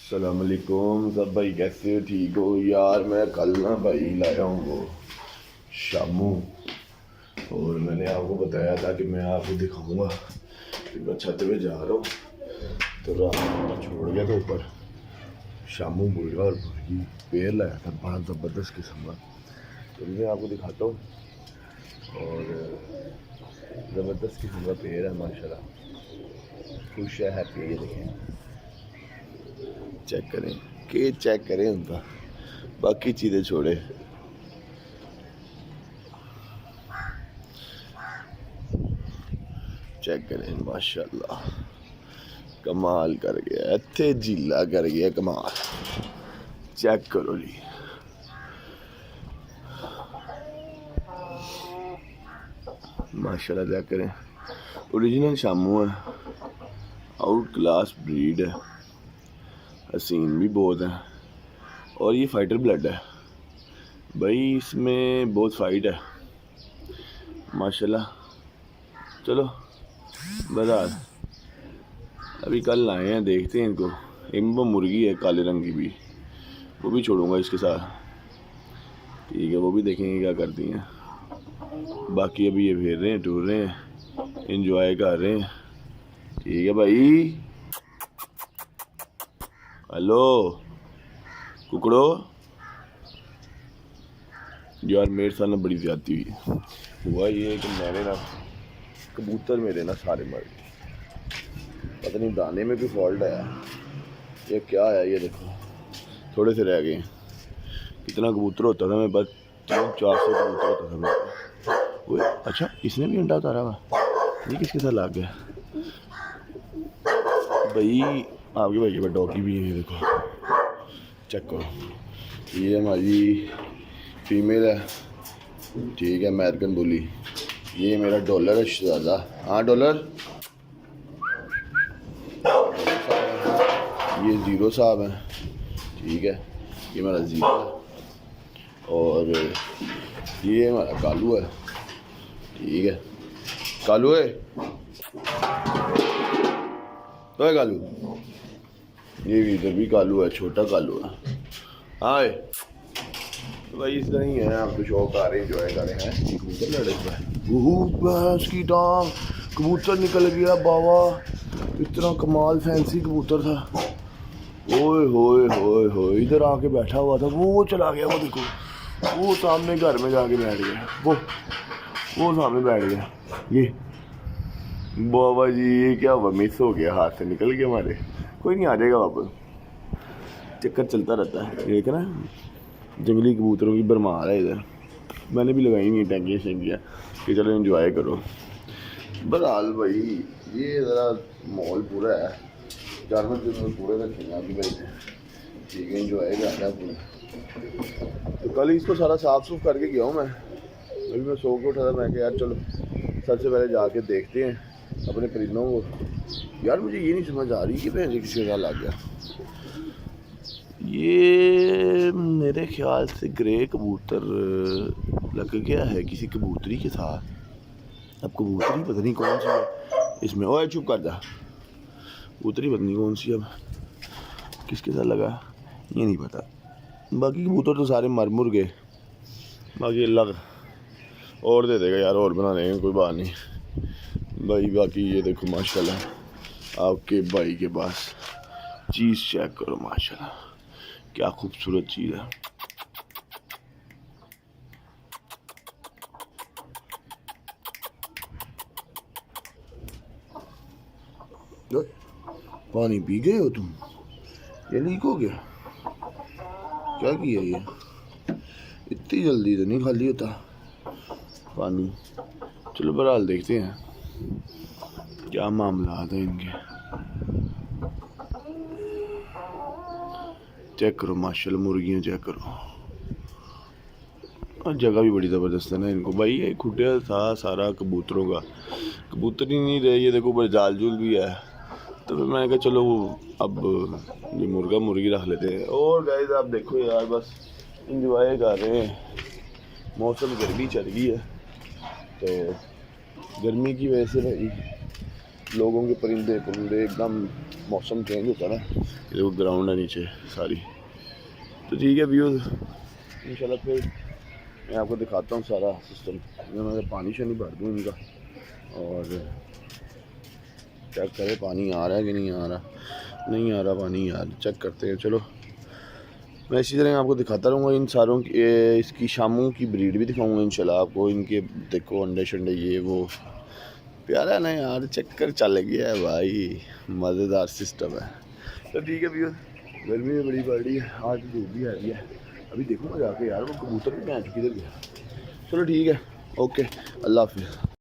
सलामकुम सब भाई, कैसे हो? ठीक हो यार? मैं कल ना भाई लाया हूँ वो शामू, और मैंने आपको बताया था कि मैं आपको दिखाऊंगा। मैं छत पे जा रहा हूँ तो रात में छोड़ गया था ऊपर शामू मुर्गा और मुर्गी पेड़ लाया था, बड़ा ज़बरदस्त किस्म का। तो मैं आपको दिखाता हूँ, और ज़बरदस्त किस्म का पेड़ है माशाल्लाह। खुश है, हैप्पी है। ये देखें, चेक करें, के चेक करें उनका, बाकी चीज़ें छोड़े। चेक करें माशाल्लाह, कमाल कर गया, इत्थे झीला कर गया कमाल। चेक करो जी, माशाल्लाह चेक करें। ओरिजिनल शामू है, आउट क्लास ब्रीड है, हसीन भी बहुत है, और ये फाइटर ब्लड है भाई, इसमें बहुत फाइट है माशाल्लाह। चलो बता, अभी कल लाए हैं, देखते हैं इनको। एक वो मुर्गी है काले रंग की भी, वो भी छोड़ूंगा इसके साथ, ठीक है? वो भी देखेंगे क्या करती हैं। बाकी अभी ये फिर रहे हैं, टूर रहे हैं, इंजॉय कर रहे हैं, ठीक है भाई। हेलो कुकड़ो, यार मेरे साथ ना बड़ी ज्यादती हुई। हुआ ये कि मैंने ना कबूतर मेरे ना सारे मर गए, पता नहीं दाने में भी फॉल्ट आया, ये क्या है? ये देखो, थोड़े से रह गए। कितना कबूतर होता था, मैं बस 300-400 कबूतर होता था मेरे। वो अच्छा, इसने भी अंडा उतारा हुआ, ये किसके साथ लग गया भाई? आपके भाई के डॉगी भी है, ये देखो, चेक करो। ये हमारी फीमेल है, ठीक है, अमेरिकन बुली। ये मेरा डॉलर है शहजादा। हाँ डॉलर, ये ज़ीरो साहब हैं, ठीक है, ये हमारा ज़ीरो है, और ये हमारा कालू है, ठीक है। कालू है तो है कालू, ये भी इधर भी कालू है, छोटा कालू है। हाँ तो भाई इस तरह ही है, आप तो शौक आ रहे हैं, इंजॉय कर रहे हैं। कबूतर लड़े हुए उसकी टांग, कबूतर निकल गया बाबा, इतना कमाल फैंसी कबूतर था। ओए होए होए होए, इधर आके बैठा हुआ था, वो चला गया, वो देखो, वो सामने घर में जाके बैठ गया, वो सामने बैठ गया। ये बाबा जी, ये क्या हुआ? मिस हो गया, हाथ से निकल गया हमारे। कोई नहीं, आ जाएगा वापस, चक्कर चलता रहता है। देख ना, जंगली कबूतरों की भरमार है इधर। मैंने भी लगाई नहीं टैंकियाँ शैंकियाँ कि चलो एंजॉय करो। बहरहाल भाई, ये ज़रा माहौल पूरा है, जानवर जो पूरे रखेंगे अभी भाई, ठीक है, एंजॉय करना पूरा। तो कल इसको सारा साफ़ सूफ करके गया हूँ मैं। अभी मैं सो के उठा था, मैं यार चलो सबसे पहले जाके देखते हैं अपने परिंदों को। यार मुझे ये नहीं समझ आ रही कि भैंस किसी का लग गया। ये मेरे ख्याल से ग्रे कबूतर लग गया है किसी कबूतरी के साथ। अब कबूतरी पता नहीं कौन सी है इसमें। ओए चुप कर जा, कबूतरी पता नहीं कौन सी अब किसके साथ लगा, ये नहीं पता। बाकी कबूतर तो सारे मर मुर गए, बाकी अल्लाह और दे देगा यार, और बना देंगे, कोई बात नहीं भाई। बाकी ये देखो माशाल्लाह, आपके भाई के पास चीज़ चेक करो माशाल्लाह, क्या खूबसूरत चीज़ है। पानी पी गए हो तुम? ये लीक हो गया, क्या किया ये? इतनी जल्दी तो नहीं खाली होता पानी। चलो बहरहाल देखते हैं क्या मामला है इनके। चेक करो माशाल्लाह, मुर्गियाँ चेक करो, और जगह भी बड़ी ज़बरदस्त है ना इनको भाई। ये खुटिया था सारा कबूतरों का, कबूतर ही नहीं रहे। ये देखो ऊपर जाल जूल भी है, तो फिर मैंने कहा चलो अब ये मुर्गा मुर्गी रख लेते हैं। और गाइस आप देखो यार, बस इंजॉय कर रहे हैं। मौसम गर्मी चल गई है, तो गर्मी की वजह से भाई लोगों के परिंदे परिंदे एकदम मौसम चेंज होता है ना, ये देखो ग्राउंड है नीचे सारी। तो ठीक है व्यूज़, इंशाल्लाह फिर मैं आपको दिखाता हूँ सारा सिस्टम। मैं पानी से नहीं भर दूँ इनका, और चेक करें पानी आ रहा है कि नहीं आ रहा। नहीं आ रहा पानी यार, चेक करते हैं। चलो मैं इसी तरह आपको दिखाता रहूँगा इन सारों की, इसकी शामों की ब्रीड भी दिखाऊंगा इंशाल्लाह आपको। इनके देखो अंडे शंडे ये वो, प्यारा ना यार, चक्कर चल गया है भाई, मज़ेदार सिस्टम है। तो ठीक है भैया, गर्मी में बड़ी बढ़ रही है, आज धूप भी आ रही है। अभी देखूँगा जाके यार वो कबूतर भी मैं किधर गया। चलो ठीक है, ओके, अल्लाह हाफिज़।